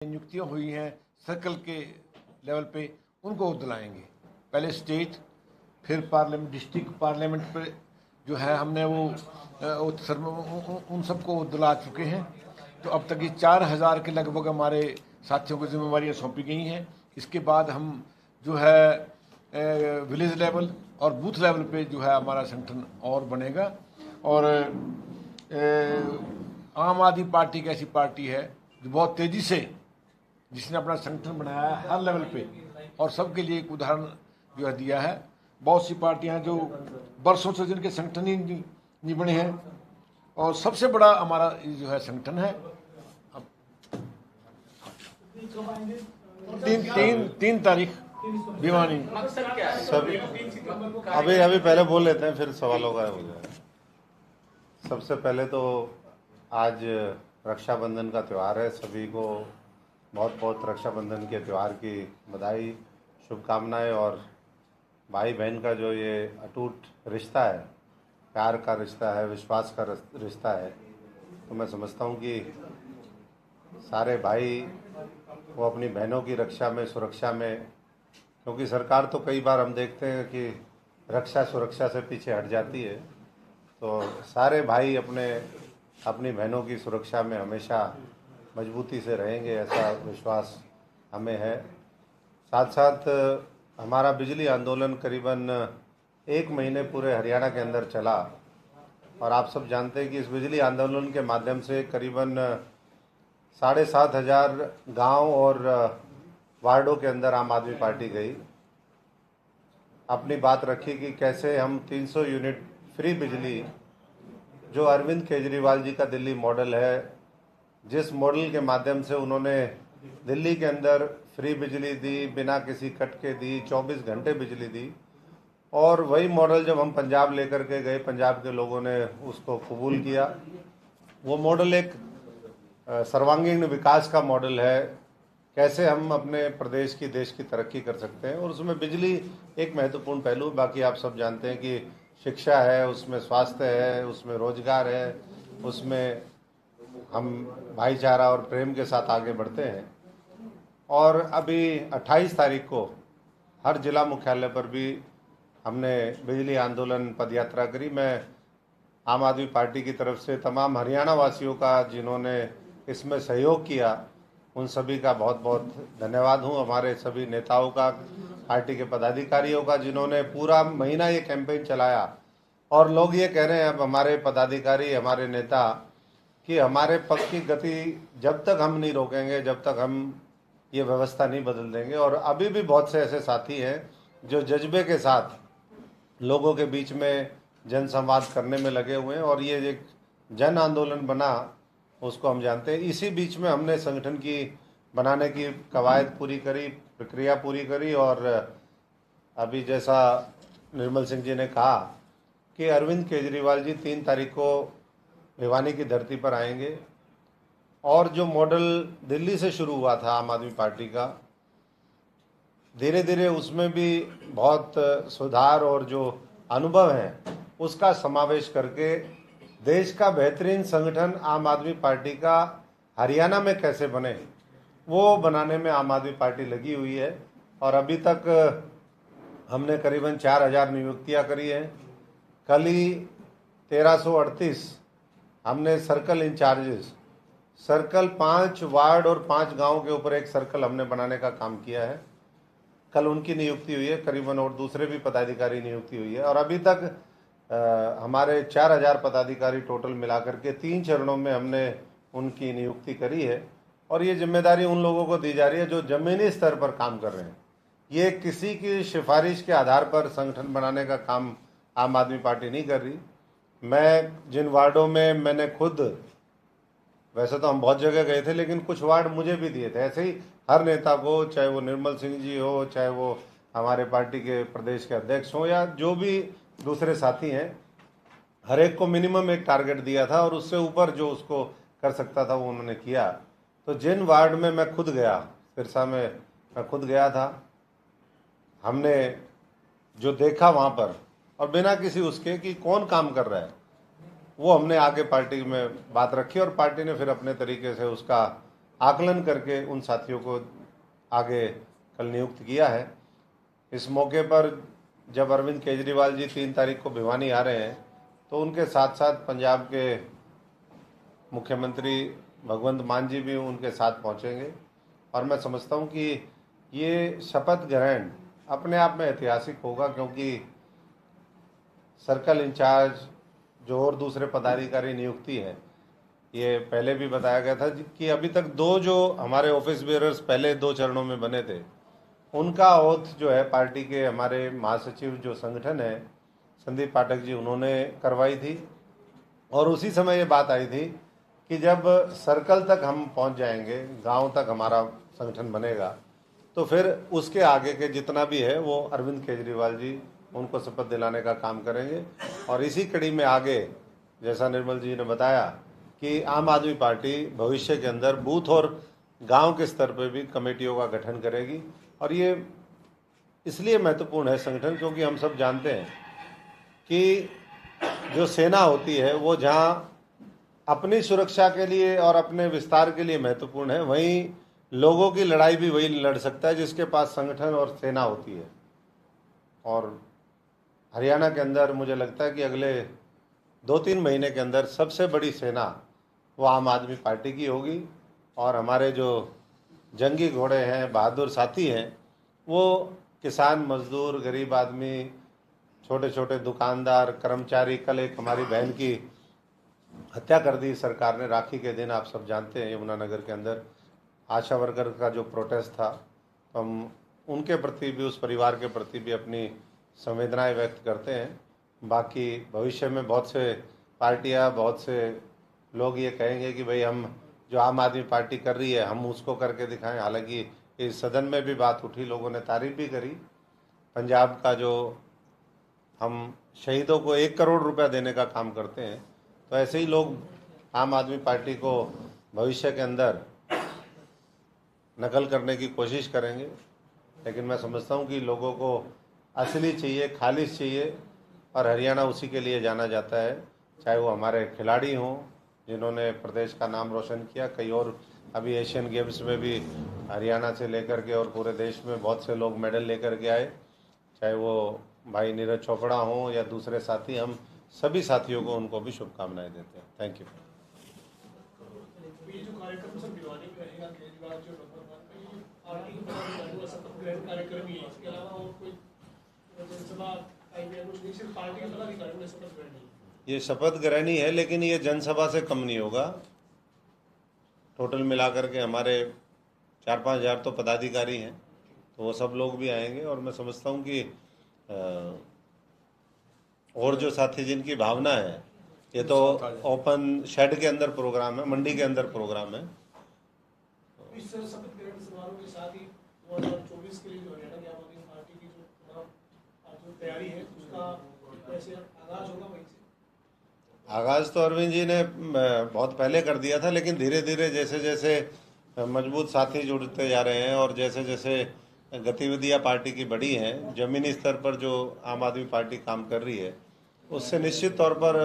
नियुक्तियां हुई हैं सर्कल के लेवल पे, उनको दिलाएंगे। पहले स्टेट, फिर पार्लियामेंट, डिस्ट्रिक्ट पार्लियामेंट पे जो है हमने वो उन सबको दिला चुके हैं। तो अब तक ये 4000 के लगभग हमारे साथियों को जिम्मेवारियाँ सौंपी गई हैं। इसके बाद हम जो है विलेज लेवल और बूथ लेवल पे जो है हमारा संगठन और बनेगा। और आम आदमी पार्टी एक ऐसी पार्टी है जो बहुत तेज़ी से, जिसने अपना संगठन बनाया है हर लेवल पे और सबके लिए एक उदाहरण जो है दिया है। बहुत सी पार्टियां जो बरसों से जिनके संगठन ही नहीं बने हैं, और सबसे बड़ा हमारा जो है संगठन है। तीन तारीख भिवानी। सभी अभी पहले बोल लेते हैं, फिर सवालों का हो जाएगा। सबसे पहले तो आज रक्षाबंधन का त्यौहार है। सभी को बहुत बहुत रक्षाबंधन के त्यौहार की बधाई, शुभकामनाएं। और भाई बहन का जो ये अटूट रिश्ता है, प्यार का रिश्ता है, विश्वास का रिश्ता है, तो मैं समझता हूँ कि सारे भाई वो अपनी बहनों की रक्षा में, सुरक्षा में, क्योंकि सरकार तो कई बार हम देखते हैं कि रक्षा सुरक्षा से पीछे हट जाती है, तो सारे भाई अपनी बहनों की सुरक्षा में हमेशा मजबूती से रहेंगे, ऐसा विश्वास हमें है। साथ साथ हमारा बिजली आंदोलन करीबन 1 महीने पूरे हरियाणा के अंदर चला, और आप सब जानते हैं कि इस बिजली आंदोलन के माध्यम से करीबन 7,500 गांव और वार्डों के अंदर आम आदमी पार्टी गई, अपनी बात रखी कि कैसे हम 300 यूनिट फ्री बिजली, जो अरविंद केजरीवाल जी का दिल्ली मॉडल है, जिस मॉडल के माध्यम से उन्होंने दिल्ली के अंदर फ्री बिजली दी, बिना किसी कट के दी, 24 घंटे बिजली दी, और वही मॉडल जब हम पंजाब लेकर के गए, पंजाब के लोगों ने उसको कबूल किया। वो मॉडल एक सर्वांगीण विकास का मॉडल है, कैसे हम अपने प्रदेश की, देश की तरक्की कर सकते हैं, और उसमें बिजली एक महत्वपूर्ण पहलू। बाकी आप सब जानते हैं कि शिक्षा है, उसमें स्वास्थ्य है, उसमें रोजगार है, उसमें हम भाईचारा और प्रेम के साथ आगे बढ़ते हैं। और अभी 28 तारीख को हर जिला मुख्यालय पर भी हमने बिजली आंदोलन पदयात्रा करी। मैं आम आदमी पार्टी की तरफ से तमाम हरियाणा वासियों का, जिन्होंने इसमें सहयोग किया, उन सभी का बहुत बहुत धन्यवाद हूँ। हमारे सभी नेताओं का, पार्टी के पदाधिकारियों का, जिन्होंने पूरा महीना ये कैंपेन चलाया। और लोग ये कह रहे हैं, अब हमारे पदाधिकारी, हमारे नेता, कि हमारे पक्ष की गति जब तक हम नहीं रोकेंगे, जब तक हम ये व्यवस्था नहीं बदल देंगे। और अभी भी बहुत से ऐसे साथी हैं जो जज्बे के साथ लोगों के बीच में जन संवाद करने में लगे हुए हैं, और ये एक जन आंदोलन बना, उसको हम जानते हैं। इसी बीच में हमने संगठन की बनाने की कवायद पूरी करी, प्रक्रिया पूरी करी, और अभी जैसा निर्मल सिंह जी ने कहा कि अरविंद केजरीवाल जी 3 तारीख को भिवानी की धरती पर आएंगे, और जो मॉडल दिल्ली से शुरू हुआ था आम आदमी पार्टी का, धीरे धीरे उसमें भी बहुत सुधार और जो अनुभव है उसका समावेश करके देश का बेहतरीन संगठन आम आदमी पार्टी का हरियाणा में कैसे बने, वो बनाने में आम आदमी पार्टी लगी हुई है। और अभी तक हमने करीबन 4000 नियुक्तियां करी हैं। कल ही 1338 हमने सर्कल इंचार्जेस, सर्कल 5 वार्ड और 5 गांव के ऊपर एक सर्कल हमने बनाने का काम किया है। कल उनकी नियुक्ति हुई है करीबन, और दूसरे भी पदाधिकारी नियुक्ति हुई है। और अभी तक हमारे 4000 पदाधिकारी टोटल मिलाकर के 3 चरणों में हमने उनकी नियुक्ति करी है। और ये जिम्मेदारी उन लोगों को दी जा रही है जो जमीनी स्तर पर काम कर रहे हैं। ये किसी की सिफारिश के आधार पर संगठन बनाने का काम आम आदमी पार्टी नहीं कर रही। मैं जिन वार्डों में, मैंने खुद, वैसे तो हम बहुत जगह गए थे, लेकिन कुछ वार्ड मुझे भी दिए थे। ऐसे ही हर नेता को, चाहे वो निर्मल सिंह जी हो, चाहे वो हमारे पार्टी के प्रदेश के अध्यक्ष हो, या जो भी दूसरे साथी हैं, हर एक को मिनिमम एक टारगेट दिया था, और उससे ऊपर जो उसको कर सकता था वो उन्होंने किया। तो जिन वार्ड में मैं खुद गया, सिरसा में मैं खुद गया था, हमने जो देखा वहाँ पर, और बिना किसी उसके कि कौन काम कर रहा है, वो हमने आगे पार्टी में बात रखी, और पार्टी ने फिर अपने तरीके से उसका आकलन करके उन साथियों को आगे कल नियुक्त किया है। इस मौके पर जब अरविंद केजरीवाल जी 3 तारीख को भिवानी आ रहे हैं तो उनके साथ साथ पंजाब के मुख्यमंत्री भगवंत मान जी भी उनके साथ पहुंचेंगे। और मैं समझता हूं कि ये शपथ ग्रहण अपने आप में ऐतिहासिक होगा, क्योंकि सर्कल इंचार्ज जो और दूसरे पदाधिकारी नियुक्ति है, ये पहले भी बताया गया था कि अभी तक 2 जो हमारे ऑफिस बेयरर्स पहले 2 चरणों में बने थे, उनका ओथ जो है पार्टी के हमारे महासचिव जो संगठन है संदीप पाठक जी, उन्होंने करवाई थी। और उसी समय ये बात आई थी कि जब सर्कल तक हम पहुंच जाएंगे, गांव तक हमारा संगठन बनेगा, तो फिर उसके आगे के जितना भी है वो अरविंद केजरीवाल जी उनको शपथ दिलाने का काम करेंगे। और इसी कड़ी में आगे जैसा निर्मल जी ने बताया कि आम आदमी पार्टी भविष्य के अंदर बूथ और गांव के स्तर पर भी कमेटियों का गठन करेगी। और ये इसलिए महत्वपूर्ण है संगठन, क्योंकि हम सब जानते हैं कि जो सेना होती है वो जहां अपनी सुरक्षा के लिए और अपने विस्तार के लिए महत्वपूर्ण है, वहीं लोगों की लड़ाई भी वही लड़ सकता है जिसके पास संगठन और सेना होती है। और हरियाणा के अंदर मुझे लगता है कि अगले 2-3 महीने के अंदर सबसे बड़ी सेना वो आम आदमी पार्टी की होगी। और हमारे जो जंगी घोड़े हैं, बहादुर साथी हैं, वो किसान, मजदूर, गरीब आदमी, छोटे छोटे दुकानदार, कर्मचारी। कल एक हमारी बहन की हत्या कर दी सरकार ने राखी के दिन, आप सब जानते हैं, यमुनानगर के अंदर आशा वर्कर का जो प्रोटेस्ट था, तो हम उनके प्रति भी, उस परिवार के प्रति भी अपनी संवेदनाएं व्यक्त करते हैं। बाकी भविष्य में बहुत से पार्टियां, बहुत से लोग ये कहेंगे कि भाई हम जो आम आदमी पार्टी कर रही है हम उसको करके दिखाएं। हालांकि इस सदन में भी बात उठी, लोगों ने तारीफ भी करी। पंजाब का जो हम शहीदों को 1 करोड़ रुपया देने का काम करते हैं, तो ऐसे ही लोग आम आदमी पार्टी को भविष्य के अंदर नकल करने की कोशिश करेंगे। लेकिन मैं समझता हूं कि लोगों को असली चाहिए, खालिश चाहिए, और हरियाणा उसी के लिए जाना जाता है। चाहे वो हमारे खिलाड़ी हों जिन्होंने प्रदेश का नाम रोशन किया, कई और अभी एशियन गेम्स में भी हरियाणा से लेकर के और पूरे देश में बहुत से लोग मेडल लेकर के आए, चाहे वो भाई नीरज चोपड़ा हों या दूसरे साथी, हम सभी साथियों को, उनको भी शुभकामनाएं देते हैं। Thank you. ये जो कार्यक्रम सब भिवानी में रहेगा, केजरीवाल जो पार्टी के शपथ ग्रहण कार्यक्रम ही है, इसके अलावा और कोई जनसभा कुछ नहीं, सिर्फ पार्टी के पदाधिकारियों ने शपथ ग्रहण है? ये शपथ ग्रहण ही है, लेकिन ये जनसभा से कम नहीं होगा। टोटल मिलाकर के हमारे 4-5 हज़ार तो पदाधिकारी हैं, तो वो सब लोग भी आएंगे। और मैं समझता हूँ कि और जो साथी जिनकी भावना है, ये तो ओपन शेड के अंदर प्रोग्राम है, मंडी के अंदर प्रोग्राम है। इस शपथ ग्रहण समारोह के साथ ही 2024 के लिए जो हरियाणा की आम आदमी पार्टी की जो तैयारी है उसका वैसे आगाज होगा वहीं से? आगाज तो अरविंद जी ने बहुत पहले कर दिया था, लेकिन धीरे धीरे जैसे जैसे मजबूत साथी जुड़ते जा रहे हैं और जैसे जैसे गतिविधियां पार्टी की बढ़ी हैं, जमीनी स्तर पर जो आम आदमी पार्टी काम कर रही है, उससे निश्चित तौर पर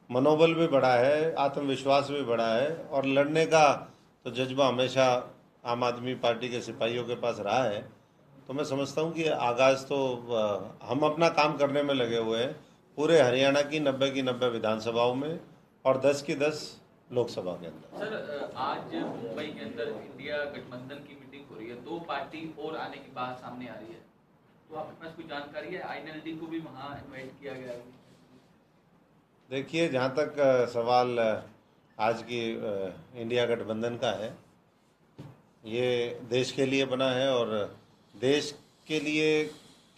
मनोबल भी बढ़ा है, आत्मविश्वास भी बढ़ा है। और लड़ने का तो जज्बा हमेशा आम आदमी पार्टी के सिपाहियों के पास रहा है। तो मैं समझता हूं कि आगाज तो हम अपना काम करने में लगे हुए हैं, पूरे हरियाणा की 90 की 90 विधानसभाओं में और 10 की 10 लोकसभा के अंदर। सर, आज मुंबई के अंदर इंडिया गठबंधन की मीटिंग हो रही है, 2 पार्टी और आने की बात सामने आ रही है, तो आपके पास कोई जानकारी है? INLD को भी वहां इनवाइट किया गया है? देखिए, जहाँ तक सवाल आज की इंडिया गठबंधन का है, ये देश के लिए बना है और देश के लिए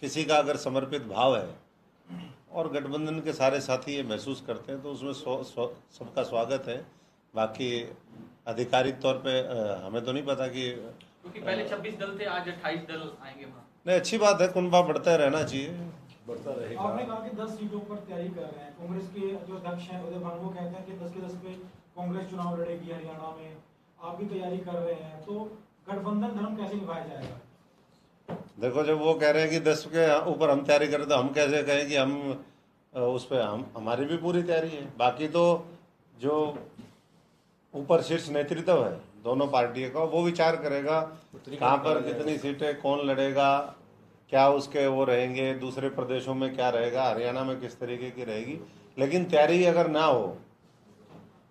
किसी का अगर समर्पित भाव है और गठबंधन के सारे साथी ये महसूस करते हैं तो उसमें सबका स्वागत है। बाकी आधिकारिक तौर पे हमें तो नहीं पता कि, क्योंकि पहले 26 दल थे, आज 28 दल आएंगे वहाँ। नहीं, अच्छी बात है, कुनबा बढ़ता रहना चाहिए, बढ़ता रहेगा। आपने कहा कि 10 सीटों पर तैयारी कर रहे हैं। कांग्रेस के जो अध्यक्ष हैं उदय भानु वो कहते हैं कि 10 के 10 पे कांग्रेस चुनाव लड़ेगी हरियाणा में, आप भी तैयारी कर रहे हैं, तो गठबंधन धर्म कैसे निभाया जाएगा? देखो, जब वो कह रहे हैं कि 10 के ऊपर हम तैयारी करें तो हम कैसे कहें कि हम उस पर हमारी भी पूरी तैयारी है। बाकी तो जो ऊपर शीर्ष नेतृत्व है दोनों पार्टियों का, वो विचार करेगा कहाँ पर कितनी सीटें, कौन लड़ेगा, क्या उसके वो रहेंगे, दूसरे प्रदेशों में क्या रहेगा, हरियाणा में किस तरीके की रहेगी। लेकिन तैयारी अगर ना हो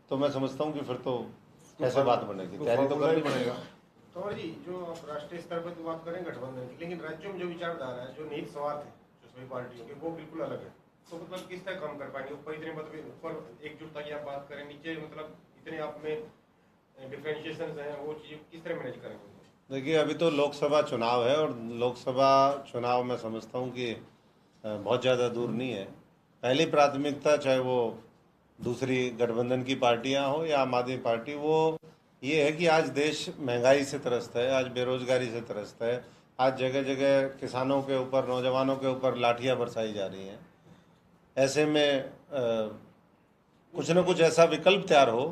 तो मैं समझता हूँ कि फिर तो कैसे बात बनेगी, तैयारी तो करनी पड़ेगा। तंवर जी, जो आप राष्ट्रीय स्तर पर तो बात करें गठबंधन की, लेकिन राज्यों में जो विचारधारा है, जो नीति स्वार्थ है जो सभी पार्टियों के, वो बिल्कुल अलग है। तो मतलब किस तरह कम कर पाएंगे ऊपर इतने, मतलब ऊपर एकजुटता की आप बात करें, नीचे मतलब इतने आप में डिफरेंशिएशन है, वो चीज किस तरह मैनेज करेंगे? देखिए, अभी तो लोकसभा चुनाव है और लोकसभा चुनाव में समझता हूँ कि बहुत ज़्यादा दूर नहीं है। पहली प्राथमिकता चाहे वो दूसरी गठबंधन की पार्टियां हो या आम आदमी पार्टी, वो ये है कि आज देश महंगाई से त्रस्त है, आज बेरोजगारी से त्रस्त है, आज जगह जगह किसानों के ऊपर, नौजवानों के ऊपर लाठियां बरसाई जा रही हैं। ऐसे में कुछ न कुछ ऐसा विकल्प तैयार हो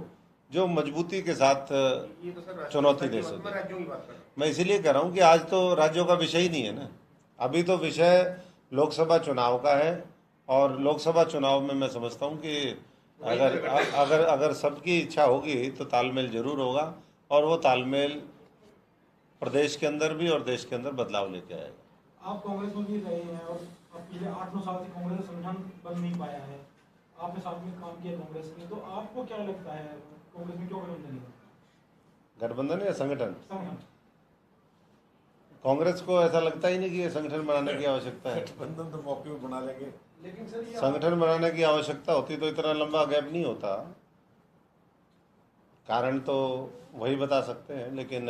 जो मजबूती के साथ ये तो सर चुनौती दे सके। मैं राज्यों की बात कर रहा हूँ। मैं इसीलिए कह रहा हूँ कि आज तो राज्यों का विषय ही नहीं है ना, अभी तो विषय लोकसभा चुनाव का है। और लोकसभा चुनाव में मैं समझता हूँ कि अगर अगर अगर सबकी इच्छा होगी तो तालमेल जरूर होगा, और वो तालमेल प्रदेश के अंदर भी और देश के अंदर बदलाव लेके आएगा। आप कांग्रेस में भी रहे हैं और अब पिछले 8-9 साल से कांग्रेस का संगठन बन नहीं पाया है, आपने साथ में काम किया कांग्रेस में, तो आपको क्या लगता है कांग्रेस में क्यों गठबंधन नहीं? गठबंधन या संगठन? संगठन। कांग्रेस को ऐसा लगता ही नहीं कि ये संगठन बनाने की आवश्यकता है। गठबंधन तो मौके पे बना लेंगे, लेकिन सर ये संगठन बनाने की आवश्यकता होती तो इतना लंबा गैप नहीं होता। कारण तो वही बता सकते हैं, लेकिन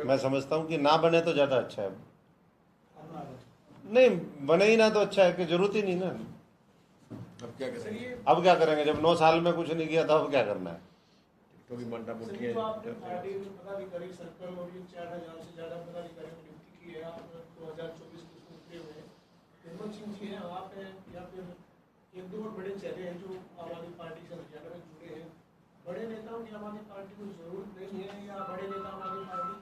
मैं समझता हूँ कि ना बने तो ज़्यादा अच्छा है। नहीं बने ही ना तो अच्छा है, कि जरूरत ही नहीं ना। अब क्या करेंगे? अब क्या करेंगे जब 9 साल में कुछ नहीं किया था, अब क्या करना है? क्योंकि मंडा सर, मुट्ठी ये जो आपने पार्टी में पदाधिकारी सर्कल और ये 4000 से ज्यादा पदाधिकारियों की नियुक्ति की है, आप 2024 के सूत्रे में निर्मल सिंह जी हैं, आप हैं, या फिर एक दो और बड़े चेहरे हैं जो आम आदमी पार्टी से हरियाणा में जुड़े हैं। बड़े नेताओं की आम आदमी पार्टी को जरूरत नहीं है, या बड़े नेता आम आदमी पार्टी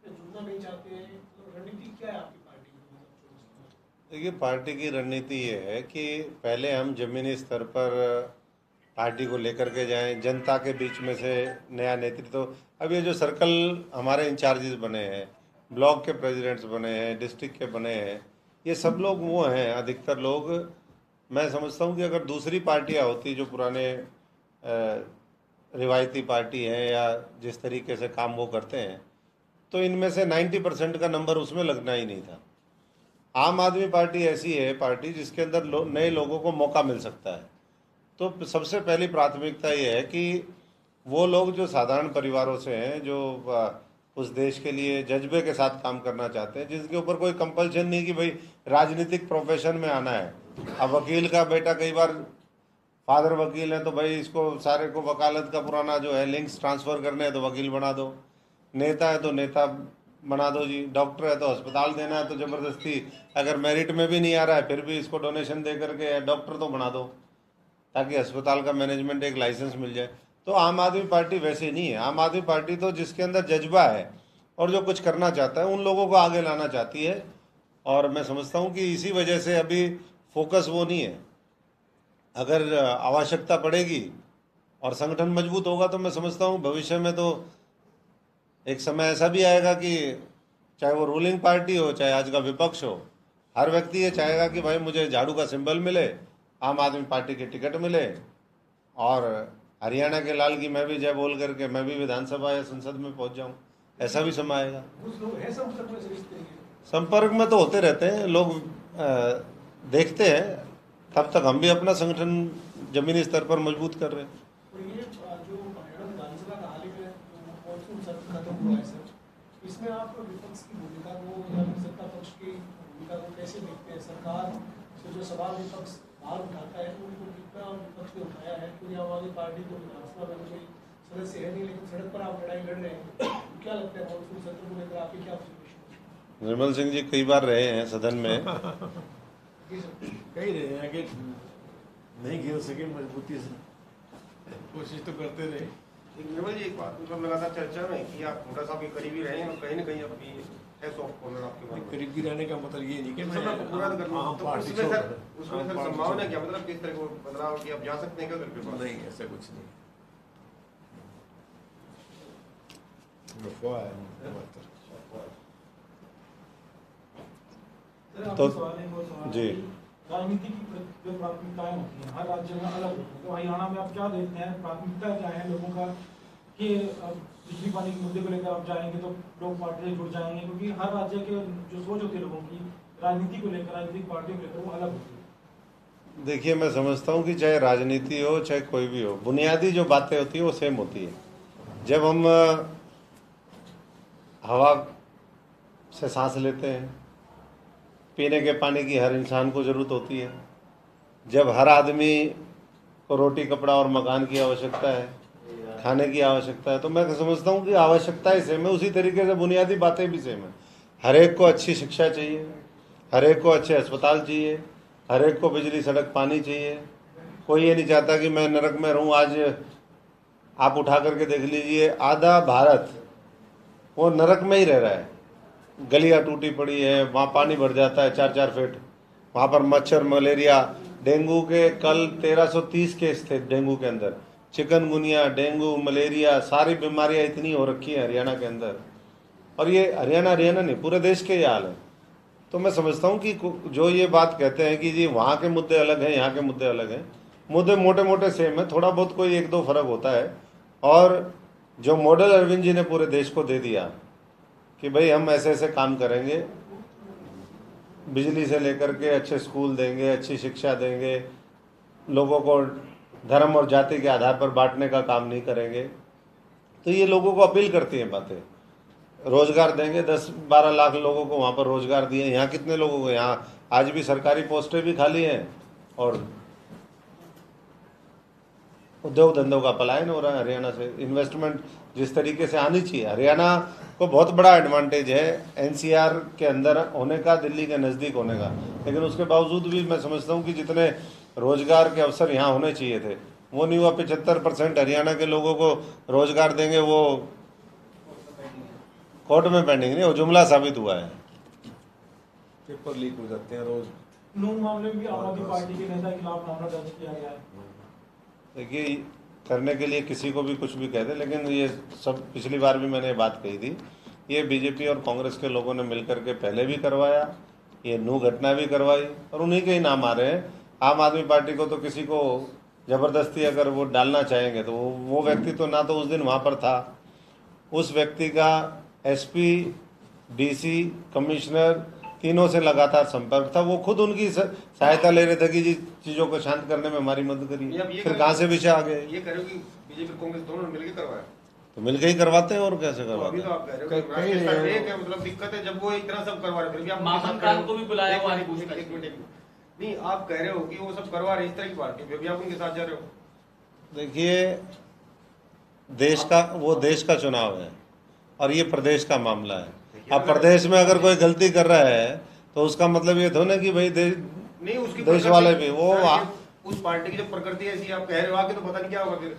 से जुड़ना नहीं चाहते हैं? तो रणनीति क्या है आपकी पार्टी की? देखिए, पार्टी की रणनीति ये है कि पहले हम जमीनी स्तर पर पार्टी को लेकर के जाएं, जनता के बीच में से नया नेतृत्व। अब ये जो सर्कल हमारे इंचार्जेस बने हैं, ब्लॉक के प्रेसिडेंट्स बने हैं, डिस्ट्रिक्ट के बने हैं, ये सब लोग वो हैं, अधिकतर लोग। मैं समझता हूँ कि अगर दूसरी पार्टियाँ होती जो पुराने रिवायती पार्टी हैं या जिस तरीके से काम वो करते हैं, तो इनमें से 90% का नंबर उसमें लगना ही नहीं था। आम आदमी पार्टी ऐसी है पार्टी जिसके अंदर नए लोगों को मौका मिल सकता है। तो सबसे पहली प्राथमिकता ये है कि वो लोग जो साधारण परिवारों से हैं, जो उस देश के लिए जज्बे के साथ काम करना चाहते हैं, जिसके ऊपर कोई कंपल्शन नहीं कि भाई राजनीतिक प्रोफेशन में आना है। अब वकील का बेटा कई बार फादर वकील है तो भाई इसको सारे को वकालत का पुराना जो है लिंक्स ट्रांसफ़र करने हैं तो वकील बना दो, नेता है तो नेता बना दो जी, डॉक्टर है तो अस्पताल देना है तो ज़बरदस्ती, अगर मेरिट में भी नहीं आ रहा है फिर भी इसको डोनेशन दे करके डॉक्टर तो बना दो, ताकि अस्पताल का मैनेजमेंट एक लाइसेंस मिल जाए। तो आम आदमी पार्टी वैसे नहीं है। आम आदमी पार्टी तो जिसके अंदर जज्बा है और जो कुछ करना चाहता है उन लोगों को आगे लाना चाहती है। और मैं समझता हूँ कि इसी वजह से अभी फोकस वो नहीं है। अगर आवश्यकता पड़ेगी और संगठन मजबूत होगा तो मैं समझता हूँ भविष्य में तो एक समय ऐसा भी आएगा कि चाहे वो रूलिंग पार्टी हो चाहे आज का विपक्ष हो, हर व्यक्ति ये चाहेगा कि भाई मुझे झाड़ू का सिंबल मिले, आम आदमी पार्टी की टिकट मिले और हरियाणा के लाल की मैं भी जय बोल करके मैं भी विधानसभा या संसद में पहुंच जाऊं। ऐसा भी समय आएगा। कुछ लोग हैं संपर्क में से इस तरीके के? संपर्क में तो होते रहते हैं लोग, देखते हैं। तब तक हम भी अपना संगठन जमीनी स्तर पर मजबूत कर रहे हैं। और ये जो हरियाणा विधानसभा का हाल ही में मॉनसून सत्र खत्म हुआ है सर, इसमें आप विपक्ष की भूमिका को या फिर सत्ता पक्ष की भूमिका को कैसे देखते हैं? सरकार से जो सवाल विपक्ष भार उठाता है उनको कितना विपक्ष ने उठाया है? क्योंकि आम आदमी पार्टी को विधानसभा में कोई सदस्य है नहीं, लेकिन सड़क पर आप लड़ाई लड़ रहे हैं। क्या लगता है मॉनसून सत्र को लेकर आपकी क्या ऑब्जर्वेशन? निर्मल सिंह जी कई बार रहे हैं सदन में, कही रहे हैं कि नहीं घेर सके मजबूती से, कोशिश तो करते रहे। निर्मल जी, एक बात मतलब लगातार चर्चा में कि आप हुड्डा साहब के करीबी रहे हैं और कहीं ना कहीं अपनी है सॉफ्ट कॉर्नर आपके बारे में। करीबी रहने का मतलब ये नहीं कि मैं आम पार्टी छोड़ सर उसमें सर संभावना क्या, मतलब किस तरह को बदलाव कि आप जा सकते हैं क्या? नहीं, ऐसा कुछ नहीं। सर, तो- आपसे सवाल है, वो सवाल है जी। कि राजनीति की जो प्राथमिकताएं होती हैं हर राज्य में अलग होती हैं, तो हरियाणा में आप क्या देखते हैं, प्राथमिकता क्या है लोगों का कि बिजली पानी के मुद्दे को लेकर आप जाएंगे तो लोग पार्टी से जुड़ जाएंगे, क्योंकि हर राज्य के जो सोच होती है लोगों की राजनीति को लेकर, राजनीतिक पार्टियों को लेकर वो अलग होती है। देखिए, मैं समझता हूँ कि चाहे राजनीति हो चाहे कोई भी हो, बुनियादी जो बातें होती है वो सेम होती है। जब हम हवा से सांस लेते हैं, पीने के पानी की हर इंसान को ज़रूरत होती है। जब हर आदमी को रोटी कपड़ा और मकान की आवश्यकता है, खाने की आवश्यकता है, तो मैं समझता हूँ कि आवश्यकताएं सेम है, उसी तरीके से बुनियादी बातें भी सेम है। हर एक को अच्छी शिक्षा चाहिए, हर एक को अच्छे अस्पताल चाहिए, हर एक को बिजली सड़क पानी चाहिए। कोई ये नहीं चाहता कि मैं नरक में रहूं। आज आप उठा करके देख लीजिए, आधा भारत वो नरक में ही रह रहा है। गलियां टूटी पड़ी है, वहाँ पानी भर जाता है 4-4 फीट, वहाँ पर मच्छर, मलेरिया, डेंगू के कल 1330 केस थे डेंगू के अंदर। चिकनगुनिया, डेंगू, मलेरिया, सारी बीमारियां इतनी हो रखी है हरियाणा के अंदर। और ये हरियाणा नहीं, पूरे देश के ये हाल है। तो मैं समझता हूँ कि जो ये बात कहते हैं कि जी वहाँ के मुद्दे अलग हैं, यहाँ के मुद्दे अलग हैं, मुद्दे मोटे मोटे सेम है, थोड़ा बहुत कोई 1-2 फर्क होता है। और जो मॉडल अरविंद जी ने पूरे देश को दे दिया कि भाई हम ऐसे ऐसे काम करेंगे, बिजली से लेकर के अच्छे स्कूल देंगे, अच्छी शिक्षा देंगे, लोगों को धर्म और जाति के आधार पर बांटने का काम नहीं करेंगे, तो ये लोगों को अपील करती हैं बातें। रोजगार देंगे, 10-12 लाख लोगों को वहाँ पर रोजगार दिए। यहाँ कितने लोगों को, यहाँ आज भी सरकारी पोस्टें भी खाली हैं और उद्योग धंधों का पलायन हो रहा है हरियाणा से। इन्वेस्टमेंट जिस तरीके से आनी चाहिए, हरियाणा को बहुत बड़ा एडवांटेज है एनसीआर के अंदर होने का, दिल्ली के नज़दीक होने का, लेकिन उसके बावजूद भी मैं समझता हूँ कि जितने रोजगार के अवसर यहाँ होने चाहिए थे वो नहीं हुआ। 75% हरियाणा के लोगों को रोजगार देंगे, वो कोर्ट में पेंडिंग नहीं, वो जुमला साबित हुआ है। पेपर लीक हो जाते हैं रोज। नून मामले में भी आम आदमी पार्टी के नेता के खिलाफ मामला दर्ज किया गया है। देखिए, करने के लिए किसी को भी कुछ भी कह दे, लेकिन ये सब पिछली बार भी मैंने बात कही थी, ये बीजेपी और कांग्रेस के लोगों ने मिलकर के पहले भी करवाया, ये नू घटना भी करवाई और उन्हीं के ही नाम आ रहे हैं। आम आदमी पार्टी को तो किसी को ज़बरदस्ती अगर वो डालना चाहेंगे तो वो व्यक्ति तो ना तो उस दिन वहाँ पर था, उस व्यक्ति का एसपी, डीसी, कमिश्नर तीनों से लगातार संपर्क था। वो खुद उनकी सहायता ले रहे थे कि जी चीज़ों को शांत करने में हमारी मदद करिए। फिर कहाँ से विषय आ गए? ये कह रहे हो कि बीजेपी कांग्रेस दोनों ने मिलकर करवाया, तो मिलकर ही करवाते हैं और कैसे तो अभी करवाते तो हैं? आप कह रहे हो कि राष्ट्रीय स्तर पे क्या मतलब दिक्कत है जब वो इतना सब करवा रहे, फिर भी आप मामन खान को भी बुलाया हुआ है। एक मिनट नहीं, आप कह रहे हो कि वो सब करवा रहे इस तरह की पार्टी, फिर भी आप उनके साथ जा रहे हो। देखिए, देश का चुनाव है और ये प्रदेश का मामला है। अब प्रदेश में अगर कोई गलती कर रहा है तो उसका मतलब ये थोड़ा ना कि भाई नहीं, उसकी देश वाले भी वो उस पार्टी की जो प्रकृति ऐसी आप कह रहे हो, आगे तो पता नहीं क्या होगा। फिर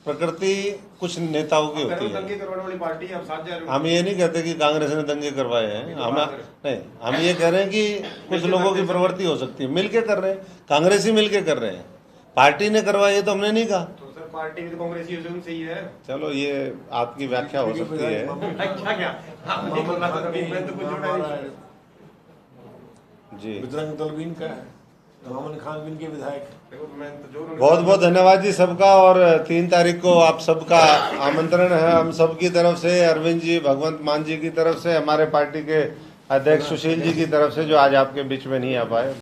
प्रकृति कुछ नेताओं की होती है। दंगे करवाने वाली पार्टी आप साथ जा रहे हो। हम ये नहीं कहते कि कांग्रेस ने दंगे करवाए हैं, हम ये कह रहे हैं कि कुछ लोगों की प्रवृत्ति हो सकती है, मिलके कर रहे हैं, कांग्रेस ही मिलके कर रहे हैं, पार्टी ने करवाई है तो हमने नहीं कहा। तो सर पार्टी भी तो कांग्रेस ही उनसे ही है। चलो ये आपकी व्याख्या हो सकती है। मैं तो कुछ जोड़ा नहीं। जी, बजरंग दल भी इनका है, मामन खान भी इनके विधायक। मैं तो जो बहुत बहुत धन्यवाद जी सबका। और 3 तारीख को आप सबका आमंत्रण है हम सब की तरफ से, अरविंद जी, भगवंत मान जी की तरफ से, हमारे पार्टी के अध्यक्ष सुशील जी की तरफ से, जो आज आपके बीच में नहीं आ पाए।